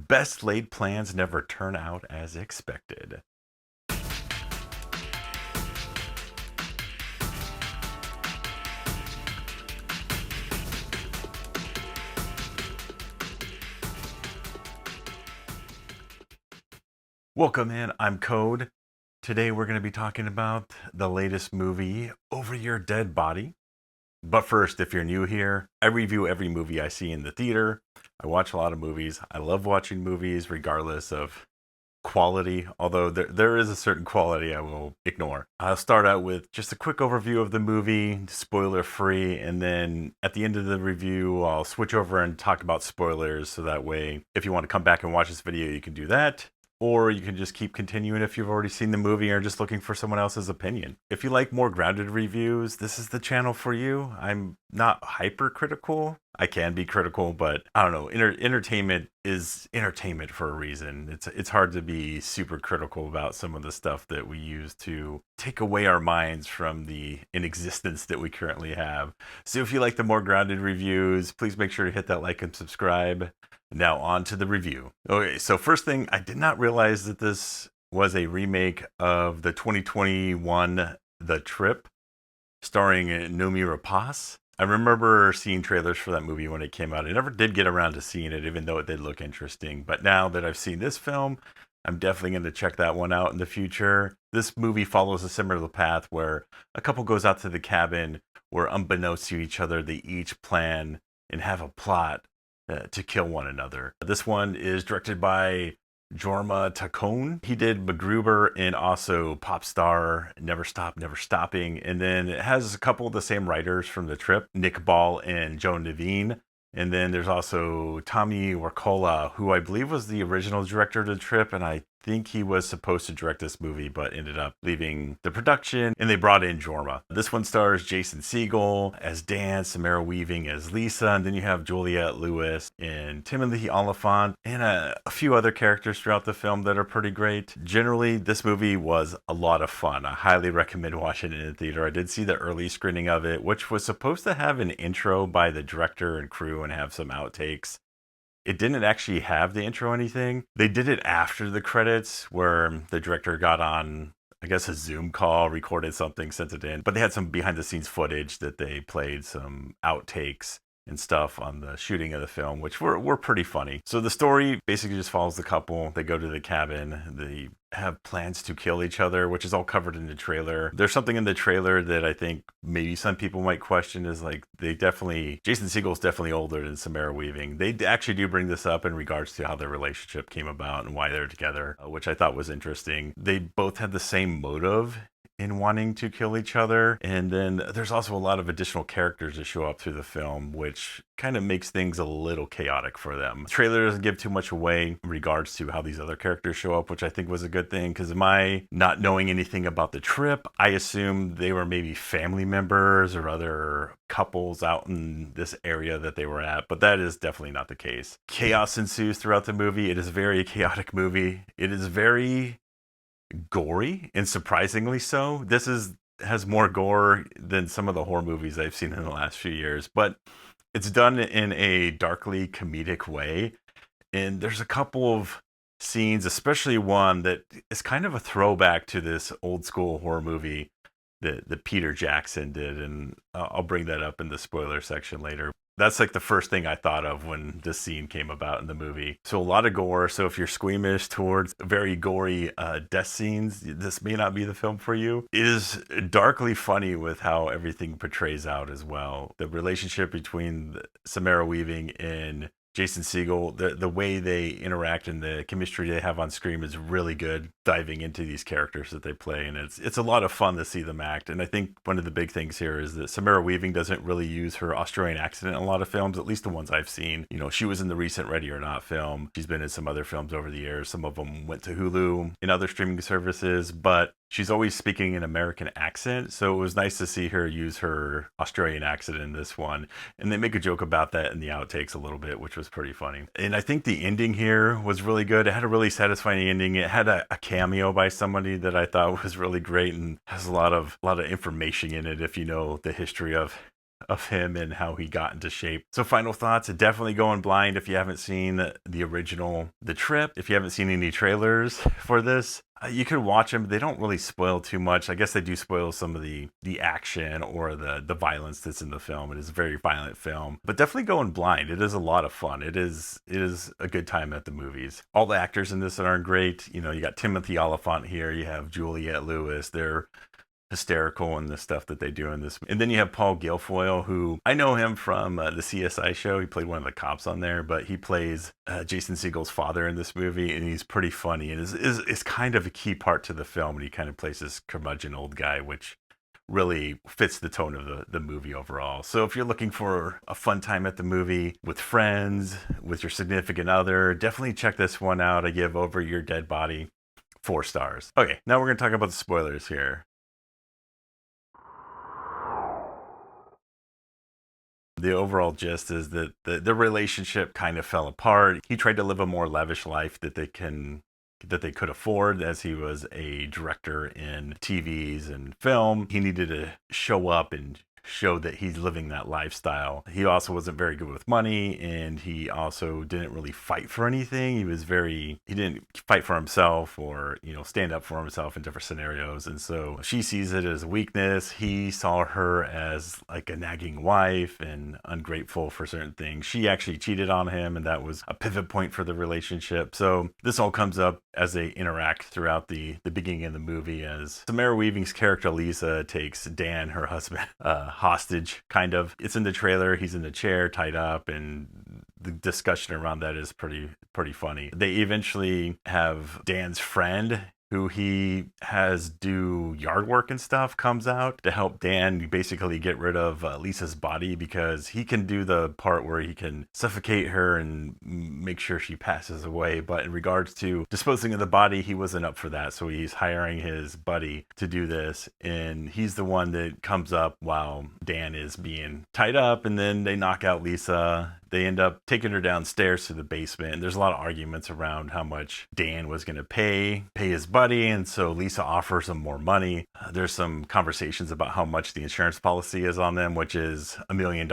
Best laid plans never turn out as expected. Welcome in, I'm Code. Today we're going to be talking about the latest movie, Over Your Dead Body. But first, if you're new here, I review every movie I see in the theater. I watch a lot of movies. I love watching movies regardless of quality, although there is a certain quality I will ignore. I'll start out with just a quick overview of the movie, spoiler free, and then at the end of the review, I'll switch over and talk about spoilers so that way, if you want to come back and watch this video, you can do that. Or you can just keep continuing if you've already seen the movie or just looking for someone else's opinion. If you like more grounded reviews, this is the channel for you. I'm not hypercritical. I can be critical, but I don't know. Entertainment is entertainment for a reason. It's hard to be super critical about some of the stuff that we use to take away our minds from the inexistence that we currently have. So if you like the more grounded reviews, please make sure to hit that like and subscribe. Now on to the review. Okay, so first thing, I did not realize that this was a remake of the 2021 The Trip, starring Noomi Rapace. I remember seeing trailers for that movie when it came out. I never did get around to seeing it, even though it did look interesting. But now that I've seen this film, I'm definitely going to check that one out in the future. This movie follows a similar path where a couple goes out to the cabin where, unbeknownst to each other, they each plan and have a plot to kill one another. This one is directed by Jorma Taccone. He did MacGruber and also Pop Star, Never Stop, Never Stopping. And then it has a couple of the same writers from The Trip, Nick Ball and Joan Devine. And then there's also Tommy Wirkola, who I believe was the original director of The Trip, and I think he was supposed to direct this movie, but ended up leaving the production, and they brought in Jorma. This one stars Jason Segel as Dan, Samara Weaving as Lisa, and then you have Juliette Lewis and Timothy Oliphant, and a few other characters throughout the film that are pretty great. Generally, this movie was a lot of fun. I highly recommend watching it in the theater. I did see the early screening of it, which was supposed to have an intro by the director and crew and have some outtakes. It didn't actually have the intro or anything. They did it after the credits where the director got on, I guess, a Zoom call, recorded something, sent it in. But they had some behind the scenes footage that they played, some outtakes and stuff on the shooting of the film, which were pretty funny. So the story basically just follows the couple. They go to the cabin. They have plans to kill each other, which is all covered in the trailer. There's something in the trailer that I think maybe some people might question is like Jason Segel's definitely older than Samara Weaving. They actually do bring this up in regards to how their relationship came about and why they're together, which I thought was interesting. They both had the same motive in wanting to kill each other. And then there's also a lot of additional characters that show up through the film, which kind of makes things a little chaotic for them. The trailer doesn't give too much away in regards to how these other characters show up, which I think was a good thing, because my not knowing anything about The Trip, I assumed they were maybe family members or other couples out in this area that they were at, but that is definitely not the case. Chaos ensues throughout the movie. It is a very chaotic movie. It is very gory, and surprisingly so. Has more gore than some of the horror movies I've seen in the last few years, but it's done in a darkly comedic way. And there's a couple of scenes, especially one that is kind of a throwback to this old school horror movie that Peter Jackson did, and I'll bring that up in the spoiler section later. That's like the first thing I thought of when this scene came about in the movie. So a lot of gore. So if you're squeamish towards very gory death scenes, this may not be the film for you. It is darkly funny with how everything portrays out as well. The relationship between Samara Weaving and Jason Segel, the way they interact and the chemistry they have on screen is really good, diving into these characters that they play, and it's a lot of fun to see them act. And I think one of the big things here is that Samara Weaving doesn't really use her Australian accent in a lot of films, at least the ones I've seen. You know, she was in the recent Ready or Not film. She's been in some other films over the years. Some of them went to Hulu and other streaming services, but she's always speaking an American accent, so it was nice to see her use her Australian accent in this one. And they make a joke about that in the outtakes a little bit, which was pretty funny. And I think the ending here was really good. It had a really satisfying ending. It had a cameo by somebody that I thought was really great and has a lot of information in it if you know the history of of him and how he got into shape. So final thoughts, definitely going blind if you haven't seen the original The Trip. If you haven't seen any trailers for this, you could watch them. They don't really spoil too much. I guess they do spoil some of the action or the violence that's in the film. It is a very violent film, but definitely going blind. It is a lot of fun. It is a good time at the movies. All the actors in this are great. You know, you got Timothy Olyphant here. You have Juliette Lewis. They're hysterical in the stuff that they do in this. And then you have Paul Guilfoyle, who I know him from the CSI show. He played one of the cops on there, but he plays Jason Segel's father in this movie, and he's pretty funny and is kind of a key part to the film. And he kind of plays this curmudgeon old guy, which really fits the tone of the movie overall. So if you're looking for a fun time at the movie with friends, with your significant other, definitely check this one out. I give Over Your Dead Body 4 stars. Okay, now we're going to talk about the spoilers here. The overall gist is that the relationship kind of fell apart. He tried to live a more lavish life that they could afford, as he was a director in TVs and film. He needed to show up and show that he's living that lifestyle. He also wasn't very good with money, and he also didn't really fight for anything. He didn't fight for himself or, stand up for himself in different scenarios. And so she sees it as a weakness. He saw her as like a nagging wife and ungrateful for certain things. She actually cheated on him, and that was a pivot point for the relationship. So this all comes up as they interact throughout the beginning of the movie, as Samara Weaving's character Lisa takes Dan, her husband, hostage, kind of. It's in the trailer. He's in the chair tied up, and the discussion around that is pretty funny. They eventually have Dan's friend, who he has do yard work and stuff, comes out to help Dan basically get rid of Lisa's body, because he can do the part where he can suffocate her and make sure she passes away. But in regards to disposing of the body, he wasn't up for that. So he's hiring his buddy to do this. And he's the one that comes up while Dan is being tied up. And then they knock out Lisa. They end up taking her downstairs to the basement, and there's a lot of arguments around how much Dan was going to pay his buddy, and so Lisa offers him more money. There's some conversations about how much the insurance policy is on them, which is $1 million,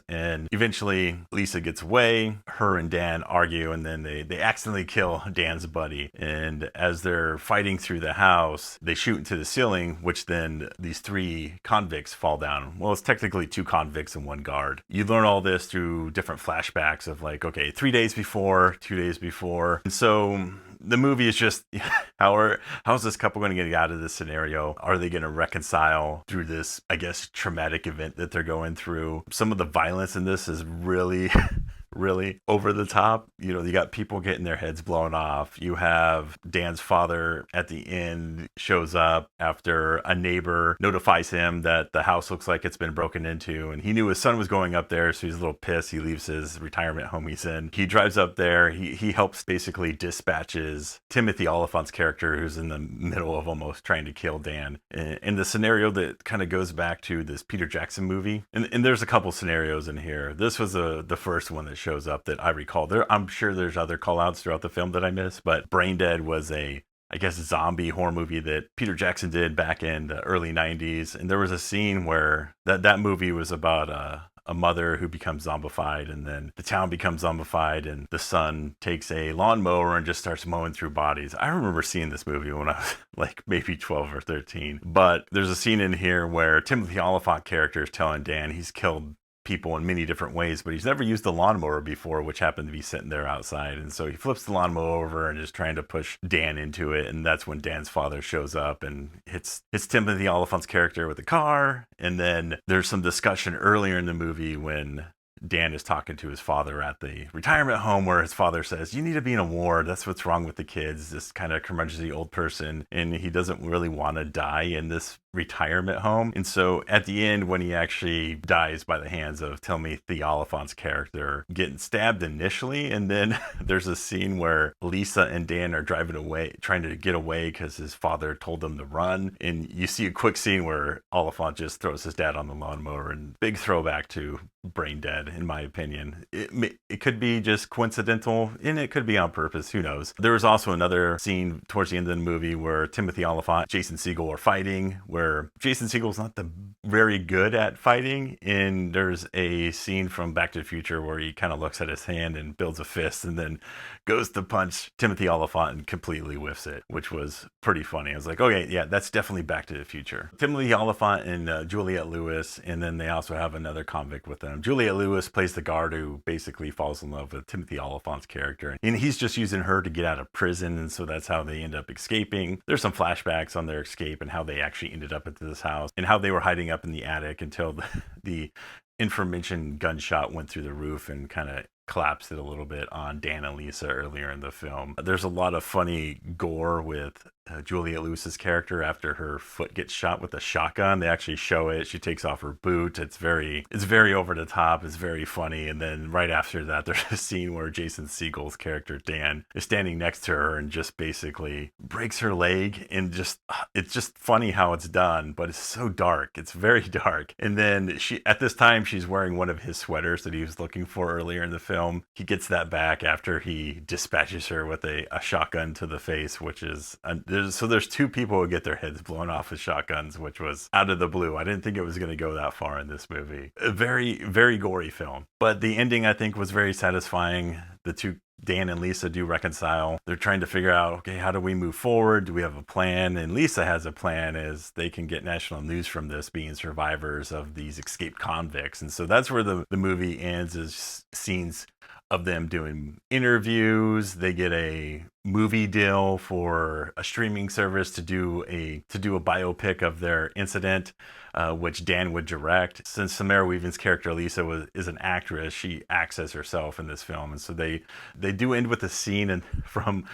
and eventually Lisa gets away. Her and Dan argue, and then they accidentally kill Dan's buddy, and as they're fighting through the house, they shoot into the ceiling, which then these 3 convicts fall down. Well, it's technically 2 convicts and 1 guard. You learn all this through different flashbacks of like, okay, 3 days before, 2 days before. And so the movie is just, how's this couple going to get out of this scenario? Are they going to reconcile through this, I guess, traumatic event that they're going through? Some of the violence in this is really really over the top. You got people getting their heads blown off. You have Dan's father at the end shows up after a neighbor notifies him that the house looks like it's been broken into, and he knew his son was going up there, so he's a little pissed. He leaves his retirement home he's in. He drives up there. He helps basically dispatches Timothy Olyphant's character, who's in the middle of almost trying to kill Dan. In the scenario that kind of goes back to this Peter Jackson movie, and there's a couple scenarios in here. This was the first one that shows up that I recall. I'm sure there's other call outs throughout the film that I missed, but Brain Dead was a zombie horror movie that Peter Jackson did back in the early 90s. And there was a scene where that movie was about a mother who becomes zombified, and then the town becomes zombified, and the son takes a lawnmower and just starts mowing through bodies. I remember seeing this movie when I was like maybe 12 or 13. But there's a scene in here where Timothy Olyphant character is telling Dan he's killed people in many different ways, but he's never used the lawnmower before, which happened to be sitting there outside. And so he flips the lawnmower over and is trying to push Dan into it. And that's when Dan's father shows up and hits Timothy Olyphant's character with a car. And then there's some discussion earlier in the movie when Dan is talking to his father at the retirement home, where his father says, "You need to be in a ward. That's what's wrong with the kids." This kind of curmudgeonly old person, and he doesn't really want to die in this retirement home. And so at the end, when he actually dies by the hands of Timothy Olyphant's character, getting stabbed initially, and then there's a scene where Lisa and Dan are driving away, trying to get away because his father told them to run. And you see a quick scene where Olyphant just throws his dad on the lawnmower, and big throwback to brain dead, in my opinion. It could be just coincidental, and it could be on purpose. Who knows? There was also another scene towards the end of the movie where Timothy Olyphant, Jason Segel are fighting, where Jason Segel's not very good at fighting, and there's a scene from Back to the Future where he kind of looks at his hand and builds a fist, and then goes to punch Timothy Olyphant and completely whiffs it, which was pretty funny. I was like, okay, yeah, that's definitely Back to the Future. Timothy Olyphant and Juliette Lewis, and then they also have another convict with them. Juliette Lewis plays the guard who basically falls in love with Timothy Olyphant's character, and he's just using her to get out of prison, and so that's how they end up escaping. There's some flashbacks on their escape and how they actually ended up at this house, and how they were hiding up in the attic until the aforementioned gunshot went through the roof and kind of collapsed it a little bit on Dan and Lisa earlier in the film. There's a lot of funny gore with Juliette Lewis's character after her foot gets shot with a shotgun. They actually show it. She takes off her boot. It's very over the top. It's very funny. And then right after that, there's a scene where Jason Segel's character Dan is standing next to her and just basically breaks her leg. And it's just funny how it's done, but it's so dark. It's very dark. And then at this time she's wearing one of his sweaters that he was looking for earlier in the film. He gets that back after he dispatches her with a shotgun to the face, which is there's two people who get their heads blown off with shotguns, which was out of the blue. I didn't think it was going to go that far in this movie. A very, very gory film, but the ending I think was very satisfying. The two, Dan and Lisa, do reconcile. They're trying to figure out, okay, how do we move forward? Do we have a plan? And Lisa has a plan, as they can get national news from this, being survivors of these escaped convicts. And so that's where the movie ends, is scenes of them doing interviews. They get a movie deal for a streaming service to do a biopic of their incident, which Dan would direct. Since Samara Weaving's character Lisa is an actress, she acts as herself in this film, and so they do end with a scene from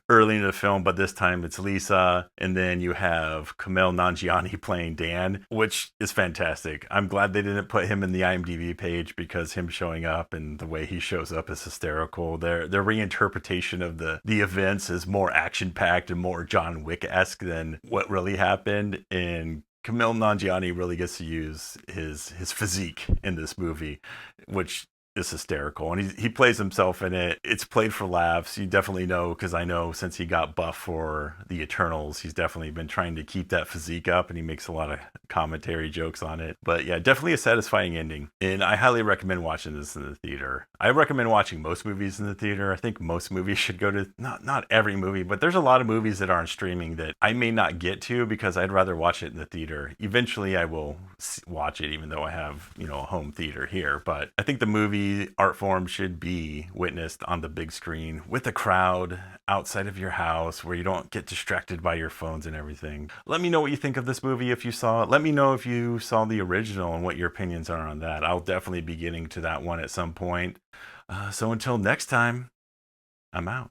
early in the film, but this time it's Lisa, and then you have Kumail Nanjiani playing Dan, which is fantastic. I'm glad they didn't put him in the IMDb page, because him showing up and the way he shows up is hysterical. Their reinterpretation of the events is more action-packed and more John Wick-esque than what really happened, and Kumail Nanjiani really gets to use his physique in this movie, which is hysterical, and he plays himself in it. It's played for laughs. You definitely know, because I know since he got buff for the Eternals, he's definitely been trying to keep that physique up, and he makes a lot of commentary jokes on it. But yeah, definitely a satisfying ending, and I highly recommend watching this in the theater. I recommend watching most movies in the theater. I think most movies should go to, not every movie, but there's a lot of movies that are on streaming that I may not get to because I'd rather watch it in the theater. Eventually I will watch it, even though I have, a home theater here. But I think the movie art form should be witnessed on the big screen with a crowd outside of your house, where you don't get distracted by your phones and everything. Let me know what you think of this movie if you saw it. Let me know if you saw the original and what your opinions are on that. I'll definitely be getting to that one at some point. So until next time, I'm out.